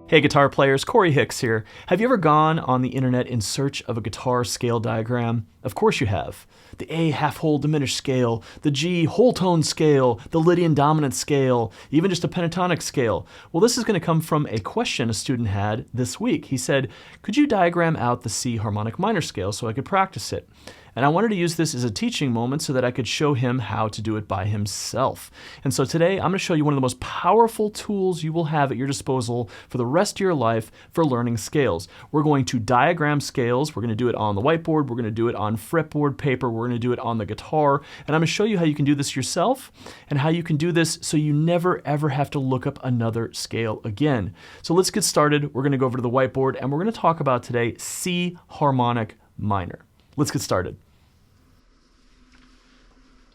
Hey guitar players, Korey Hicks here. Have you ever gone on the internet in search of a guitar scale diagram? Of course you have. The A half-whole diminished scale, the G whole tone scale, the Lydian dominant scale, even just a pentatonic scale. Well, this is going to come from a question a student had this week. He said, could you diagram out the C harmonic minor scale so I could practice it? And I wanted to use this as a teaching moment so that I could show him how to do it by himself. And so today I'm going to show you one of the most powerful tools you will have at your disposal for the rest of your life for learning scales. We're going to diagram scales. We're going to do it on the whiteboard. We're going to do it on fretboard paper. We're going to do it on the guitar. And I'm going to show you how you can do this yourself and how you can do this so you never ever have to look up another scale again. So let's get started. We're going to go over to the whiteboard and we're going to talk about today C harmonic minor. Let's get started.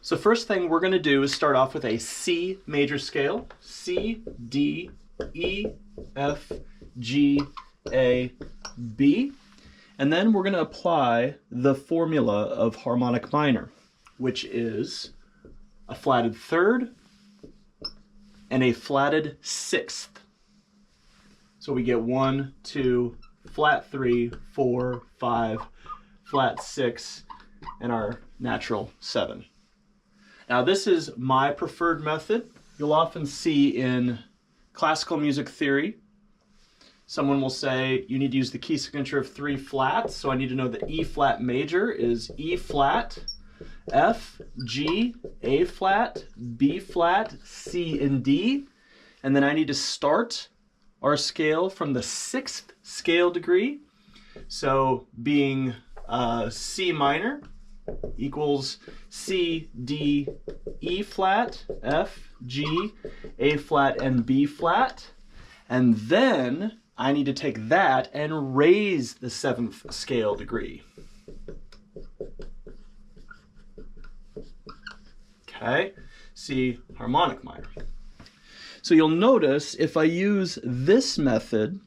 So first thing we're going to do is start off with a C major scale. C, D, E, F, G, A, B. And then we're going to apply the formula of harmonic minor, which is a flatted third and a flatted sixth. So we get 1, 2, flat 3, 4, 5, flat 6, and our natural 7. Now this is my preferred method. You'll often see in classical music theory, someone will say you need to use the key signature of 3 flats, so I need to know that E flat major is E flat, F, G, A flat, B flat, C, and D. And then I need to start our scale from the 6th scale degree. So being C minor equals C, D, E flat, F, G, A flat, and B flat. And then I need to take that and raise the 7th scale degree. Okay, C harmonic minor. So you'll notice if I use this method,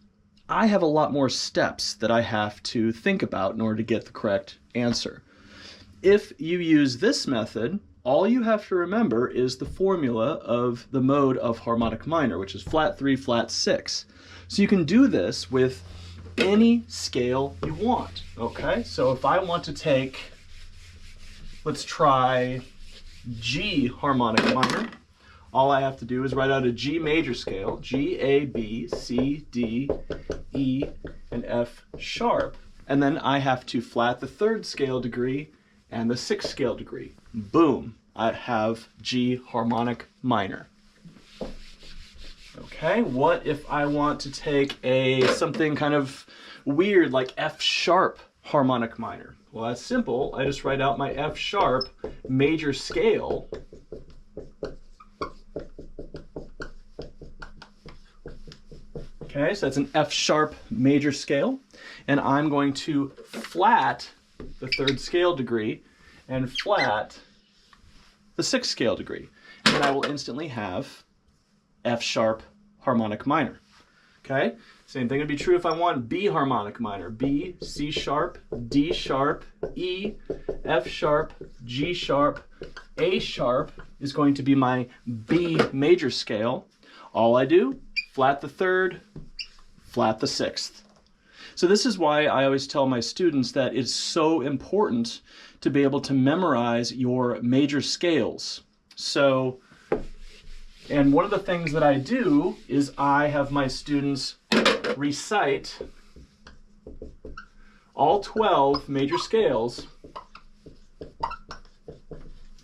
I have a lot more steps that I have to think about in order to get the correct answer. If you use this method, all you have to remember is the formula of the mode of harmonic minor, which is flat 3, flat 6. So you can do this with any scale you want, okay? So if I want to take, let's try G harmonic minor. All I have to do is write out a G major scale, G, A, B, C, D, E, and F sharp. And then I have to flat the 3rd scale degree and the 6th scale degree. Boom, I have G harmonic minor. Okay, what if I want to take something kind of weird like F sharp harmonic minor? Well, that's simple. I just write out my F sharp major scale. Okay, so that's an F sharp major scale, and I'm going to flat the 3rd scale degree and flat the 6th scale degree. And then I will instantly have F sharp harmonic minor. Okay, same thing would be true if I want B harmonic minor. B, C sharp, D sharp, E, F sharp, G sharp, A sharp is going to be my B major scale. All I do, flat the 3rd, flat the 6th. So this is why I always tell my students that it's so important to be able to memorize your major scales. So, and one of the things that I do is I have my students recite all 12 major scales,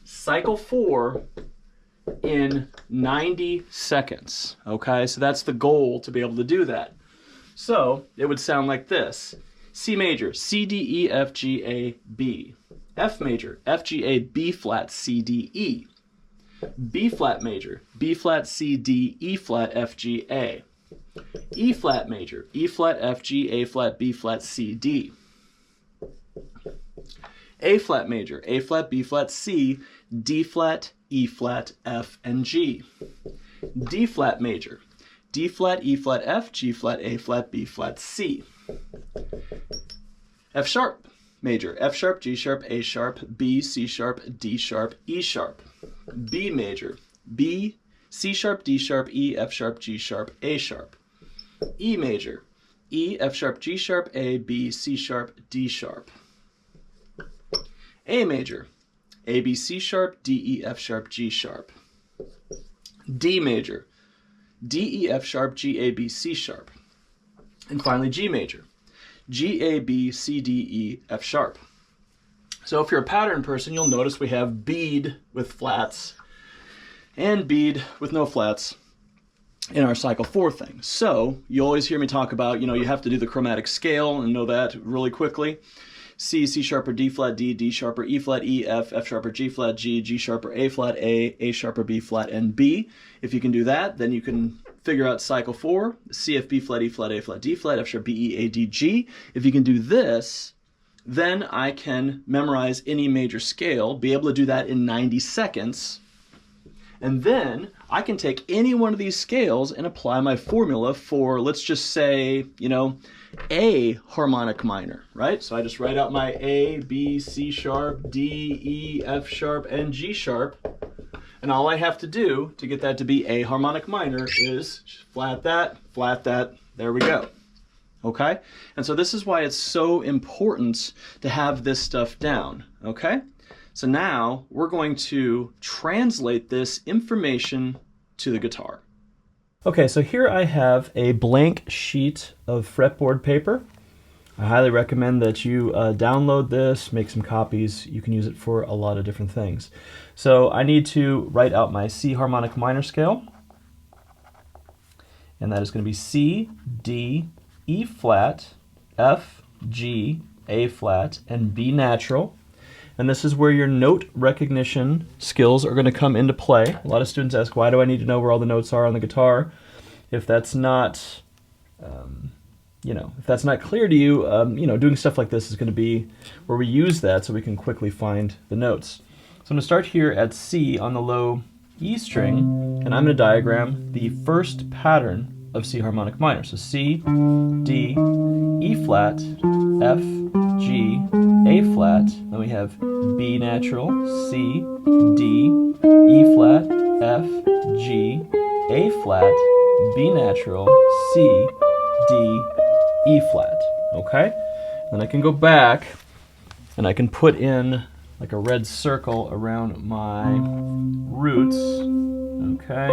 cycle 4, in 90 seconds. Okay, so that's the goal, to be able to do that. So it would sound like this. C major, C, D, E, F, G, A, B. F major, F, G, A, B flat, C, D, E. B flat major, B flat, C, D, E flat, F, G, A. E flat major, E flat, F, G, A flat, B flat, C, D. A flat major, A flat, B flat, C, D flat, E flat, F, and G. D flat major, D flat, E flat, F, G flat, A flat, B flat, C. F sharp major, F sharp, G sharp, A sharp, B, C sharp, D sharp, E sharp. B major, B, C sharp, D sharp, E, F sharp, G sharp, A sharp. E major, E, F sharp, G sharp, A, B, C sharp, D sharp. A major, A, B, C sharp, D, E, F sharp, G sharp. D major, D, E, F sharp, G, A, B, C sharp. And finally G major, G, A, B, C, D, E, F sharp. So if you're a pattern person, you'll notice we have bead with flats and bead with no flats in our cycle 4 thing. So you always hear me talk about, you have to do the chromatic scale and know that really quickly. C, C sharp or D flat, D, D sharp or E flat, E, F, F sharp or G flat, G, G sharp or A flat, A sharp or B flat, and B. If you can do that, then you can figure out cycle 4, C, F, B flat, E flat, A flat, D flat, F sharp, B, E, A, D, G. If you can do this, then I can memorize any major scale, be able to do that in 90 seconds, and then I can take any one of these scales and apply my formula for, let's just say, A harmonic minor, right? So I just write out my A, B, C sharp, D, E, F sharp, and G sharp. And all I have to do to get that to be A harmonic minor is flat that, there we go. Okay? And so this is why it's so important to have this stuff down, okay? So now we're going to translate this information to the guitar. Okay, so here I have a blank sheet of fretboard paper. I highly recommend that you download this, make some copies. You can use it for a lot of different things. So I need to write out my C harmonic minor scale. And that is going to be C, D, E flat, F, G, A flat, and B natural. And this is where your note recognition skills are going to come into play. A lot of students ask, why do I need to know where all the notes are on the guitar? If that's not, if that's not clear to you, doing stuff like this is going to be where we use that so we can quickly find the notes. So I'm going to start here at C on the low E string, and I'm going to diagram the first pattern of C harmonic minor. So C, D, E flat, F, G, A flat, then we have B natural, C, D, E flat, F, G, A flat, B natural, C, D, E flat, okay? Then I can go back and I can put in like a red circle around my roots, okay?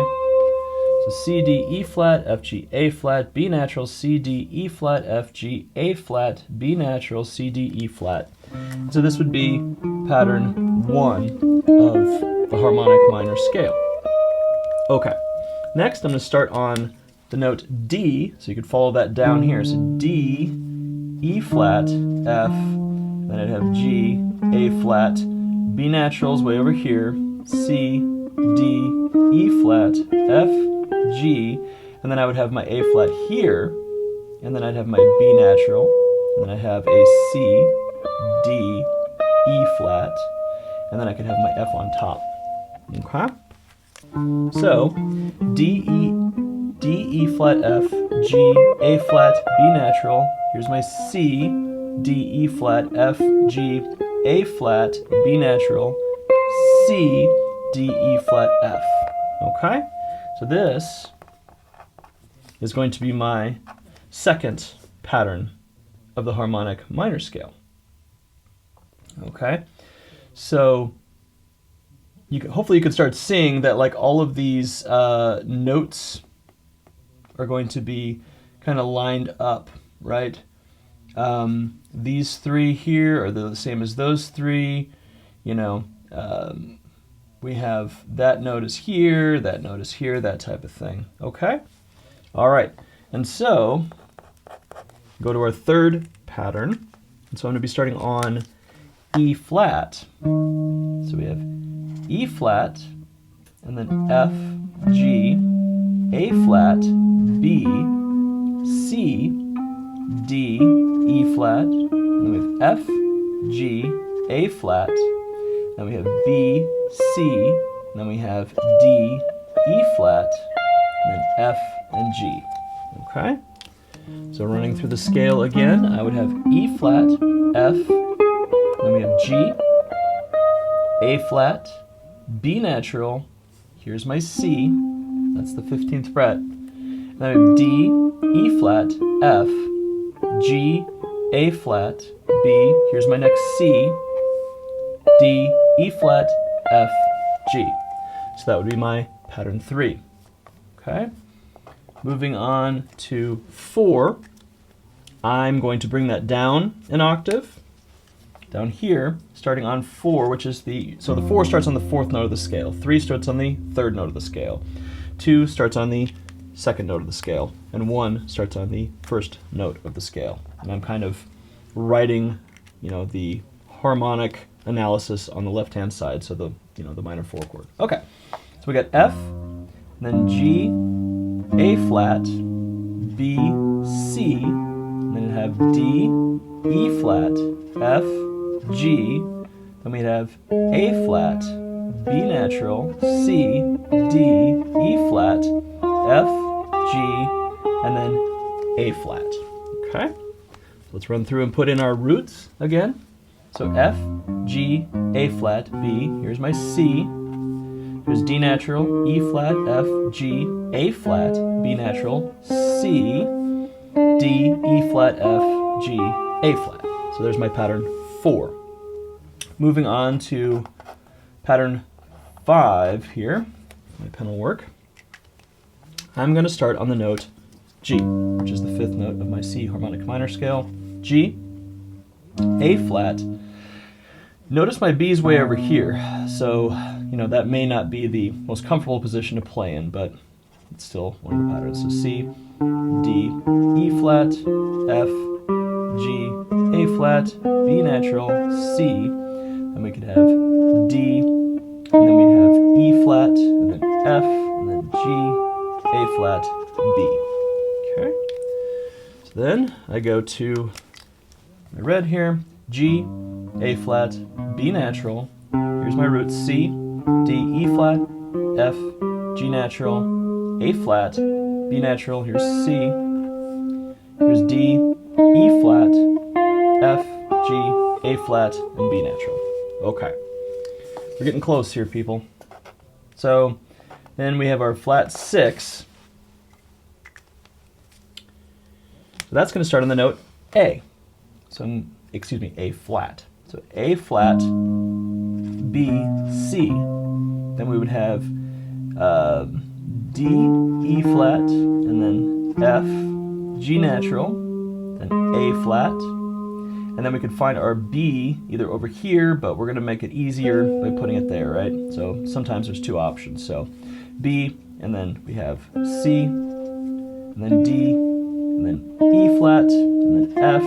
So C, D, E flat, F, G, A flat, B natural, C, D, E flat, F, G, A flat, B natural, C, D, E flat. So this would be pattern 1 of the harmonic minor scale. Okay, next I'm going to start on the note D, so you could follow that down here. So D, E flat, F, then I'd have G, A flat, B natural is way over here, C, D, E flat, F, G, and then I would have my A flat here, and then I'd have my B natural, and then I'd have a C, D, E flat, and then I could have my F on top. Okay? So, D, E flat, F, G, A flat, B natural, here's my C, D, E flat, F, G, A flat, B natural, C, D, E flat, F. Okay? So this is going to be my second pattern of the harmonic minor scale. Okay? So hopefully you can start seeing that like all of these notes are going to be kind of lined up, right? These three here are the same as those three, we have that note is here, that type of thing, okay? All right, and so go to our third pattern, and so I'm going to be starting on E flat. So we have E flat, and then F, G, A flat, B, C, D, E flat, and then we have F, G, A flat, then we have B, C, then we have D, E flat, and then F and G. Okay? So running through the scale again, I would have E flat, F, then we have G, A flat, B natural, here's my C, that's the 15th fret, then I have D, E flat, F, G, A flat, B, here's my next C, D, E flat, F, G. So that would be my pattern 3. Okay? Moving on to 4, I'm going to bring that down an octave, down here, starting on 4, which is so the 4 starts on the 4th note of the scale, 3 starts on the 3rd note of the scale, 2 starts on the 2nd note of the scale, and 1 starts on the 1st note of the scale. And I'm kind of writing, the harmonic analysis on the left-hand side, so the minor 4 chord. Okay, so we got F, then G, A flat, B, C, and then we'd have D, E flat, F, G, then we'd have A flat, B natural, C, D, E flat, F, G, and then A flat. Okay? Let's run through and put in our roots again. So F, G, A flat, B, here's my C, here's D natural, E flat, F, G, A flat, B natural, C, D, E flat, F, G, A flat. So there's my pattern 4. Moving on to pattern 5 here, my pen will work. I'm going to start on the note G, which is the 5th note of my C harmonic minor scale. G, A flat. Notice my B is way over here, so that may not be the most comfortable position to play in, but it's still one of the patterns. So C, D, E flat, F, G, A flat, B natural, C, then we could have D, and then we'd have E flat, and then F, and then G, A flat, B. Okay. So then I go to my red here, G, A flat, B natural, here's my roots, C, D, E flat, F, G natural, A flat, B natural, here's C, here's D, E flat, F, G, A flat, and B natural. Okay. We're getting close here, people. So then we have our flat 6. So that's going to start on the note A. So, excuse me, A flat. So A flat, B, C. Then we would have D, E flat, and then F, G natural, then A flat. And then we could find our B either over here, but we're going to make it easier by putting it there, right? So sometimes there's 2 options. So B, and then we have C, and then D, and then E flat, and then F,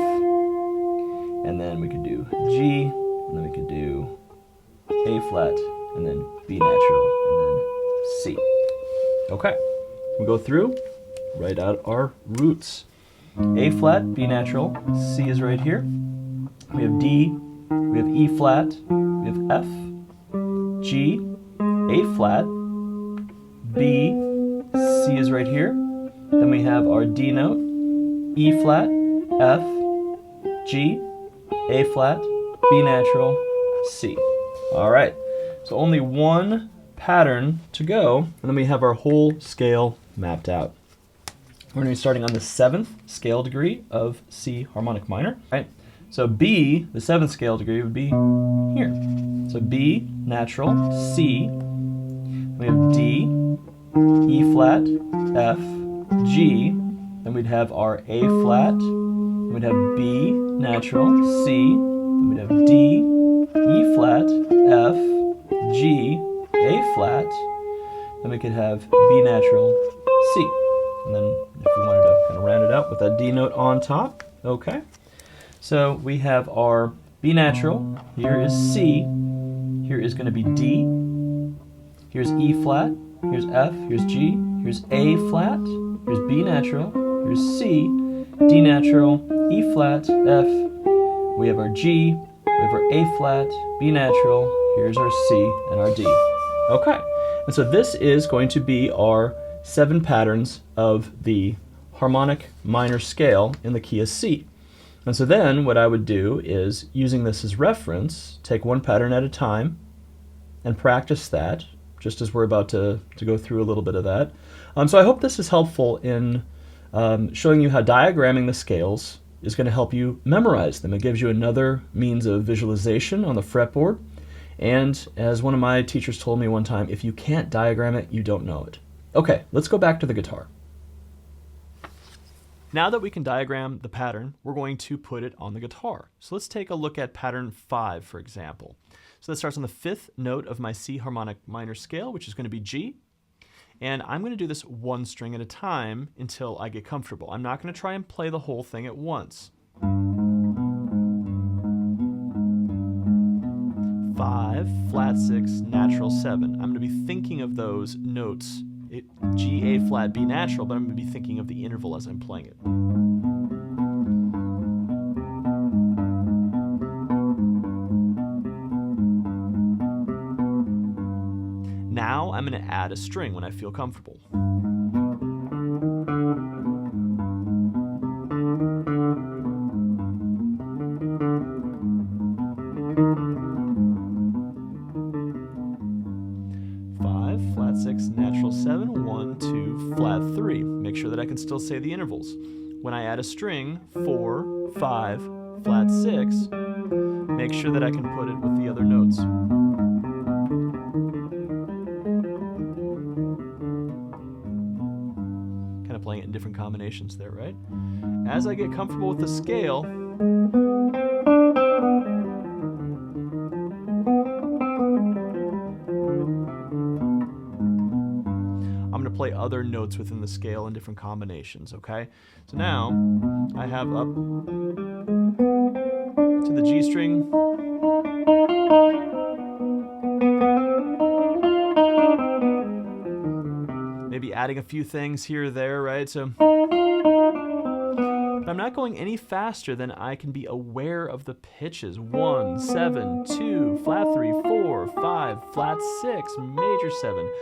and then we could do G, and then we could do A flat, and then B natural, and then C. Okay, we go through, write out our roots. A flat, B natural, C is right here. We have D, we have E flat, we have F, G, A flat, B, C is right here. Then we have our D note, E flat, F, G, A flat, B natural, C. All right, so only one pattern to go, and then we have our whole scale mapped out. We're going to be starting on the 7th scale degree of C harmonic minor, right? So B, the 7th scale degree, would be here. So B, natural, C, we have D, E flat, F, G, then we'd have our A flat, then we'd have B, natural, C, then we'd have D, E flat, F, G, A flat, then we could have B natural, C. And then if we wanted to kind of round it out with that D note on top, okay. So we have our B natural, here is C, here is going to be D, here's E flat, here's F, here's G, here's A flat, here's B natural, here's C, D natural, E flat, F, we have our G, we have our A flat, B natural, here's our C and our D. Okay, and so this is going to be our 7 patterns of the harmonic minor scale in the key of C. And so then what I would do is, using this as reference, take one pattern at a time and practice that, just as we're about to go through a little bit of that. So I hope this is helpful in showing you how diagramming the scales is going to help you memorize them. It gives you another means of visualization on the fretboard. And as one of my teachers told me one time, if you can't diagram it, you don't know it. Okay, let's go back to the guitar. Now that we can diagram the pattern, we're going to put it on the guitar. So let's take a look at pattern 5, for example. So that starts on the 5th note of my C harmonic minor scale, which is going to be G. And I'm going to do this one string at a time until I get comfortable. I'm not going to try and play the whole thing at once. 5, flat 6, natural 7. I'm going to be thinking of those notes. G, A flat, B natural, but I'm going to be thinking of the interval as I'm playing it. Now I'm going to add a string when I feel comfortable. Flat 6, natural 7, 1, 2, flat 3. Make sure that I can still say the intervals. When I add a string, 4, 5, flat 6, make sure that I can put it with the other notes. Kind of playing it in different combinations there, right? As I get comfortable with the scale, play other notes within the scale in different combinations, okay? So now I have up to the G string, maybe adding a few things here or there, right? So, but I'm not going any faster than I can be aware of the pitches. 1, 7, 2, flat 3, 4, 5, flat 6, major 7.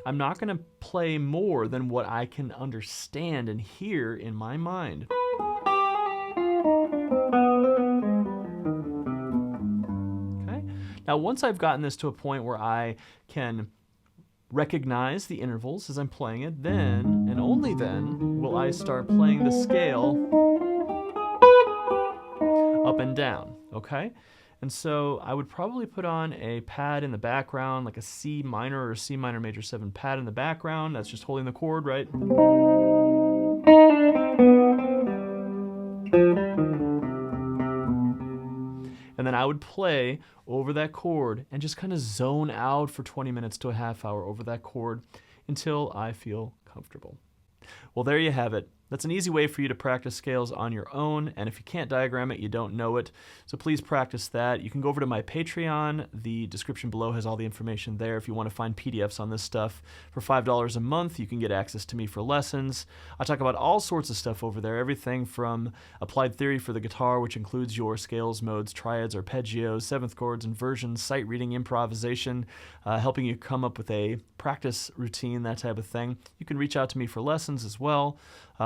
I'm not going to play more than what I can understand and hear in my mind. Okay? Now, once I've gotten this to a point where I can recognize the intervals as I'm playing it, then, and only then, will I start playing the scale up and down, okay? And so I would probably put on a pad in the background, like a C minor or C minor major 7 pad in the background. That's just holding the chord, right? And then I would play over that chord and just kind of zone out for 20 minutes to a half hour over that chord until I feel comfortable. Well, there you have it. That's an easy way for you to practice scales on your own, and if you can't diagram it, you don't know it. So please practice that. You can go over to my Patreon. The description below has all the information there if you want to find PDFs on this stuff. For $5 a month, you can get access to me for lessons. I talk about all sorts of stuff over there, everything from applied theory for the guitar, which includes your scales, modes, triads, arpeggios, seventh chords, inversions, sight reading, improvisation, helping you come up with a practice routine, that type of thing. You can reach out to me for lessons as well.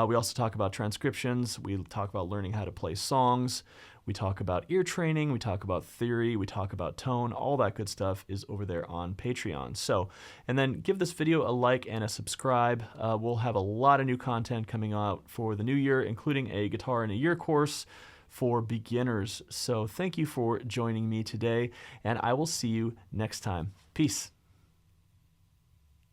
We also talk about transcriptions. We talk about learning how to play songs. We talk about ear training. We talk about theory. We talk about tone. All that good stuff is over there on Patreon. So, and then give this video a like and a subscribe. We'll have a lot of new content coming out for the new year, including a guitar in a year course for beginners. So thank you for joining me today, and I will see you next time. Peace.